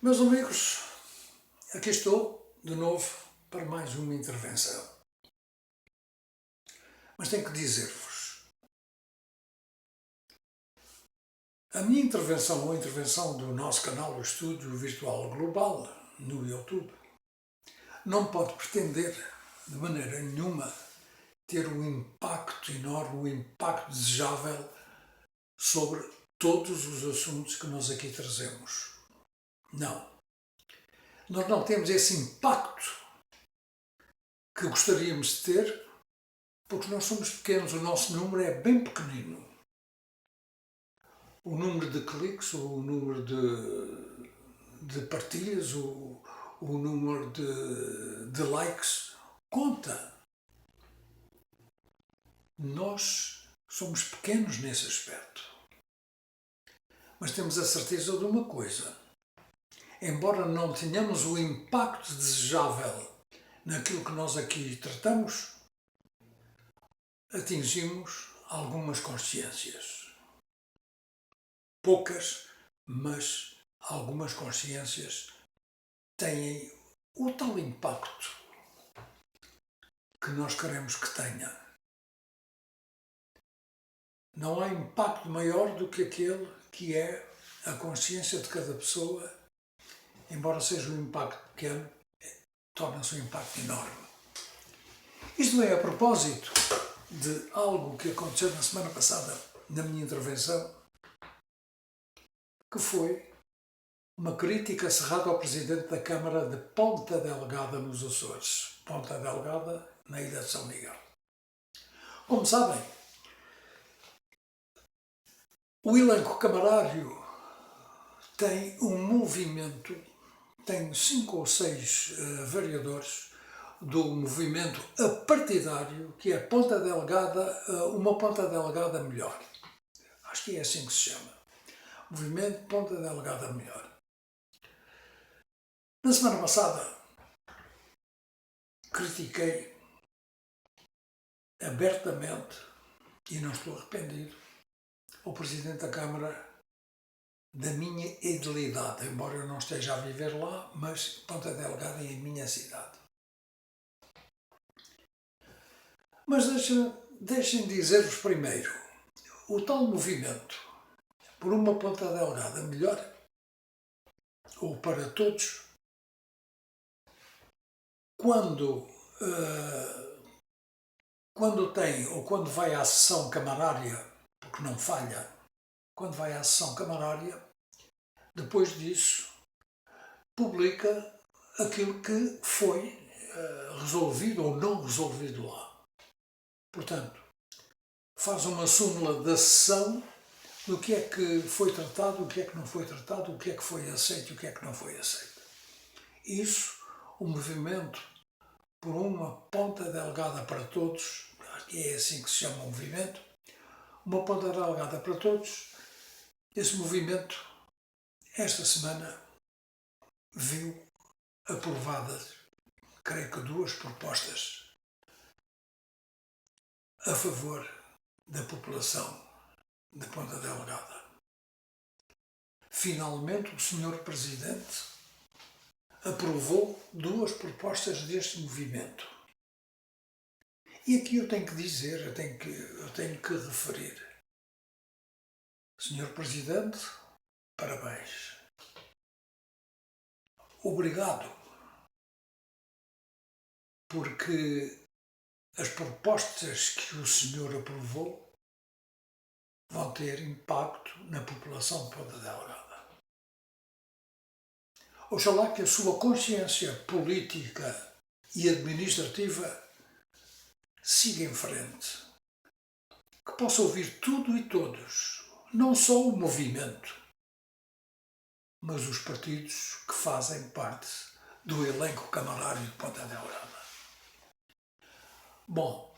Meus amigos, aqui estou de novo para mais uma intervenção. Mas tenho que dizer-vos, a minha intervenção ou a intervenção do nosso canal do Estúdio Virtual Global no YouTube não pode pretender de maneira nenhuma ter um impacto enorme, um impacto desejável sobre todos os assuntos que nós aqui trazemos. Não. Nós não temos esse impacto que gostaríamos de ter, porque nós somos pequenos, o nosso número é bem pequenino. O número de cliques, o número de partilhas, o número de likes, conta. Nós somos pequenos nesse aspecto. Mas temos a certeza de uma coisa. Embora não tenhamos o impacto desejável naquilo que nós aqui tratamos, atingimos algumas consciências. Poucas, mas algumas consciências têm o tal impacto que nós queremos que tenha. Não há impacto maior do que aquele que é a consciência de cada pessoa, embora seja um impacto pequeno, torna-se um impacto enorme. Isto vem a propósito de algo que aconteceu na semana passada, na minha intervenção, que foi uma crítica cerrada ao Presidente da Câmara de Ponta Delgada, nos Açores. Ponta Delgada, na Ilha de São Miguel. Como sabem, o elenco camarário tem um movimento, tem 5 ou 6 vereadores do movimento apartidário, que é Ponta Delgada, uma Ponta Delgada melhor. Acho que é assim que se chama. Movimento Ponta Delgada melhor. Na semana passada, critiquei abertamente, e não estou arrependido, o Presidente da Câmara da minha edilidade, embora eu não esteja a viver lá, mas Ponta Delgada é a minha cidade. Mas deixem dizer-vos primeiro, o tal movimento por uma Ponta Delgada melhor, ou para todos, quando tem, ou quando vai à sessão camarária, porque não falha, quando vai à sessão camarária, depois disso, publica aquilo que foi resolvido ou não resolvido lá. Portanto, faz uma súmula da sessão do que é que foi tratado, o que é que não foi tratado, o que é que foi aceito e o que é que não foi aceito. Isso, o movimento por uma Ponta Delgada para todos, é assim que se chama o movimento, uma Ponta Delgada para todos, esse movimento, esta semana, viu aprovadas, creio que 2 propostas a favor da população de Ponta Delgada. Finalmente, o Sr. Presidente aprovou 2 propostas deste movimento. E aqui eu tenho que dizer, eu tenho que referir. Sr. Presidente, parabéns. Obrigado, porque as propostas que o senhor aprovou vão ter impacto na população de Ponta Delgada. Oxalá que a sua consciência política e administrativa siga em frente, que possa ouvir tudo e todos, não só o movimento, mas os partidos que fazem parte do elenco camarário de Ponta Delgada. Bom,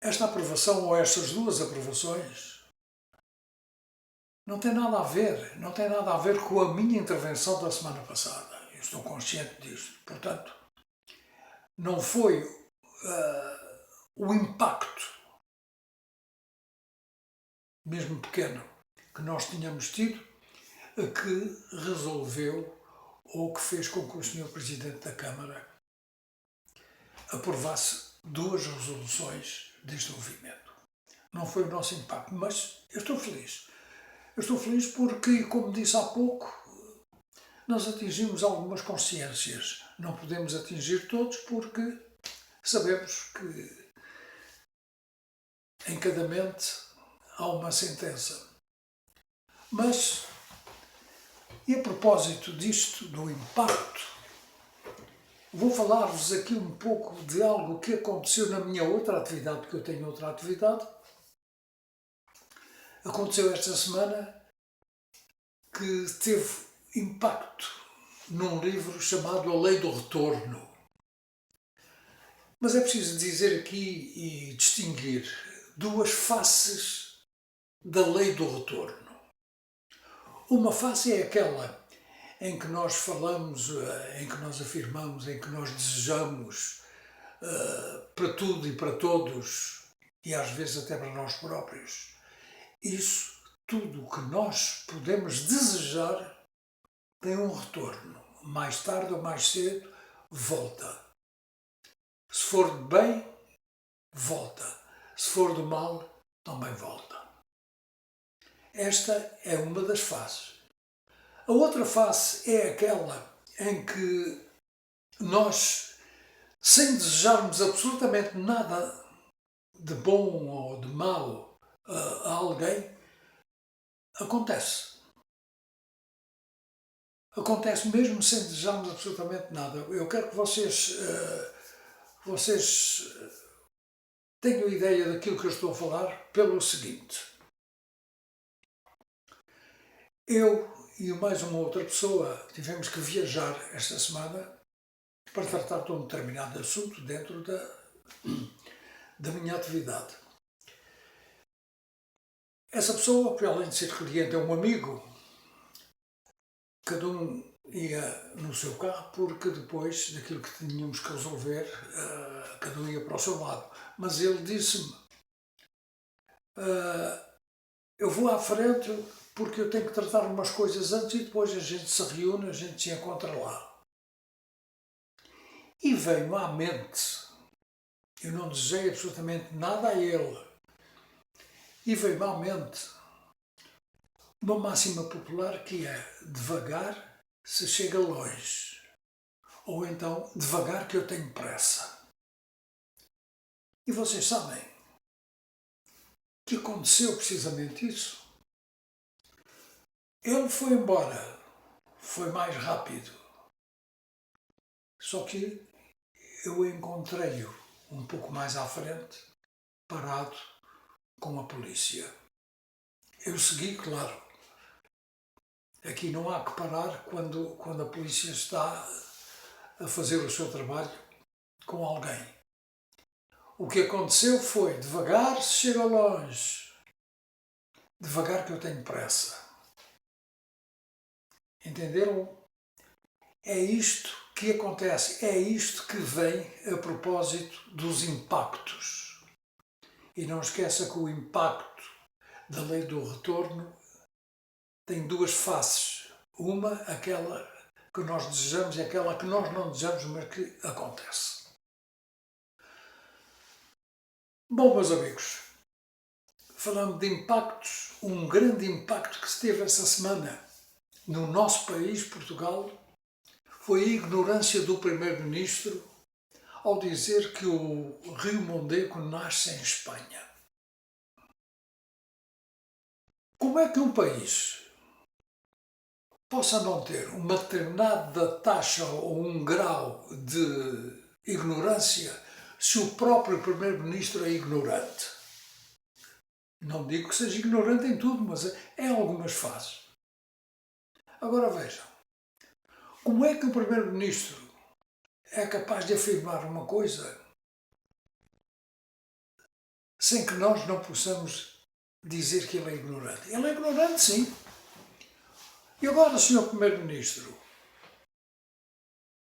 esta aprovação ou estas 2 aprovações não tem nada a ver com a minha intervenção da semana passada. Eu estou consciente disto. Portanto, não foi o impacto, mesmo pequeno, que nós tínhamos tido, que resolveu ou que fez com que o Sr. Presidente da Câmara aprovasse 2 resoluções deste movimento. Não foi o nosso impacto, mas eu estou feliz. Eu estou feliz porque, como disse há pouco, nós atingimos algumas consciências. Não podemos atingir todos porque sabemos que em cada mente há uma sentença. Mas, e a propósito disto, do impacto, vou falar-vos aqui um pouco de algo que aconteceu na minha outra atividade, porque eu tenho outra atividade. Aconteceu esta semana que teve impacto num livro chamado A Lei do Retorno. Mas é preciso dizer aqui e distinguir 2 faces da Lei do Retorno. Uma face é aquela em que nós falamos, em que nós afirmamos, em que nós desejamos para tudo e para todos, e às vezes até para nós próprios. Isso, tudo o que nós podemos desejar, tem um retorno. Mais tarde ou mais cedo, volta. Se for de bem, volta. Se for do mal, também volta. Esta é uma das faces. A outra face é aquela em que nós, sem desejarmos absolutamente nada de bom ou de mau a alguém, acontece. Acontece mesmo sem desejarmos absolutamente nada. Eu quero que vocês tenham ideia daquilo que eu estou a falar pelo seguinte. Eu e mais uma outra pessoa tivemos que viajar esta semana para tratar de um determinado assunto dentro da minha atividade. Essa pessoa, para além de ser cliente, é um amigo. Cada um ia no seu carro porque depois daquilo que tínhamos que resolver, cada um ia para o seu lado. Mas ele disse-me, eu vou à frente porque eu tenho que tratar umas coisas antes e depois a gente se reúne, a gente se encontra lá. E veio-me à mente, eu não desejei absolutamente nada a ele, e veio-me à mente uma máxima popular que é devagar se chega longe, ou então devagar que eu tenho pressa. E vocês sabem que aconteceu precisamente isso. Ele foi embora, foi mais rápido, só que eu encontrei-o um pouco mais à frente, parado com a polícia. Eu segui, claro. Aqui não há que parar quando a polícia está a fazer o seu trabalho com alguém. O que aconteceu foi, devagar se chega longe, devagar que eu tenho pressa. Entenderam? É isto que acontece, é isto que vem a propósito dos impactos. E não esqueça que o impacto da lei do retorno tem 2 faces. Uma, aquela que nós desejamos, e aquela que nós não desejamos, mas que acontece. Bom, meus amigos, falando de impactos, um grande impacto que se teve essa semana no nosso país, Portugal, foi a ignorância do Primeiro-Ministro ao dizer que o Rio Mondego nasce em Espanha. Como é que um país possa não ter uma determinada taxa ou um grau de ignorância se o próprio Primeiro-Ministro é ignorante? Não digo que seja ignorante em tudo, mas em algumas fases. Agora vejam, como é que o Primeiro-Ministro é capaz de afirmar uma coisa sem que nós não possamos dizer que ele é ignorante? Ele é ignorante, sim. E agora, Sr. Primeiro-Ministro,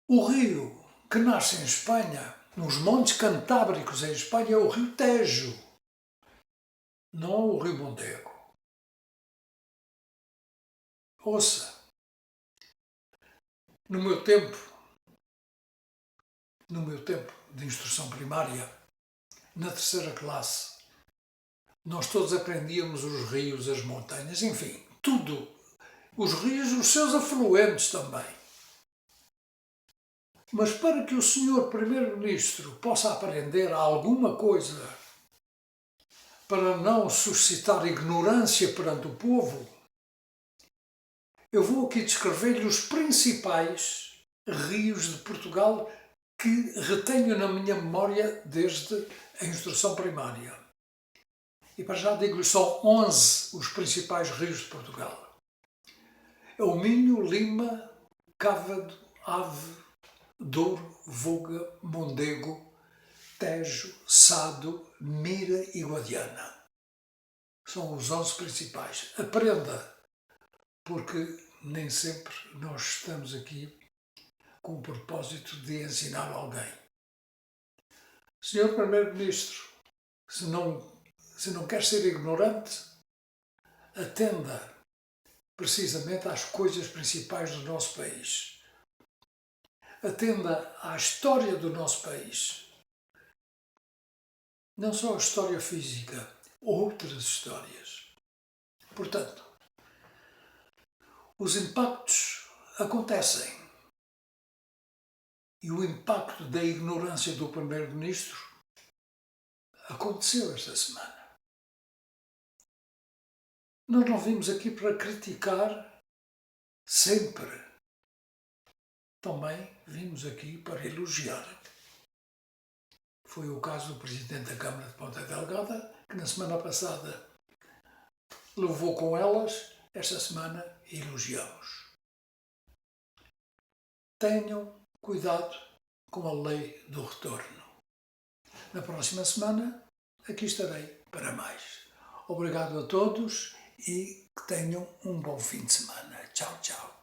o rio que nasce em Espanha, nos Montes Cantábricos em Espanha, é o Rio Tejo, não o Rio Mondego. Ouça, no meu tempo de instrução primária, na terceira classe, nós todos aprendíamos os rios, as montanhas, enfim, tudo. Os rios, os seus afluentes também. Mas para que o senhor Primeiro-Ministro possa aprender alguma coisa para não suscitar ignorância perante o povo, eu vou aqui descrever-lhe os principais rios de Portugal que retenho na minha memória desde a instrução primária. E para já digo-lhe, são 11 os principais rios de Portugal. É o Minho, Lima, Cávado, Ave, Douro, Voga, Mondego, Tejo, Sado, Mira e Guadiana. São os 11 principais. Aprenda, porque nem sempre nós estamos aqui com o propósito de ensinar alguém. Senhor Primeiro-Ministro, se não quer ser ignorante, atenda precisamente às coisas principais do nosso país. Atenda à história do nosso país. Não só a história física, outras histórias. Portanto, os impactos acontecem. E o impacto da ignorância do Primeiro-Ministro aconteceu esta semana. Nós não vimos aqui para criticar sempre. Também vimos aqui para elogiar. Foi o caso do Presidente da Câmara de Ponta Delgada, que na semana passada levou com elas, esta semana elogiamos. Tenham cuidado com a lei do retorno. Na próxima semana, aqui estarei para mais. Obrigado a todos e que tenham um bom fim de semana. Tchau, tchau.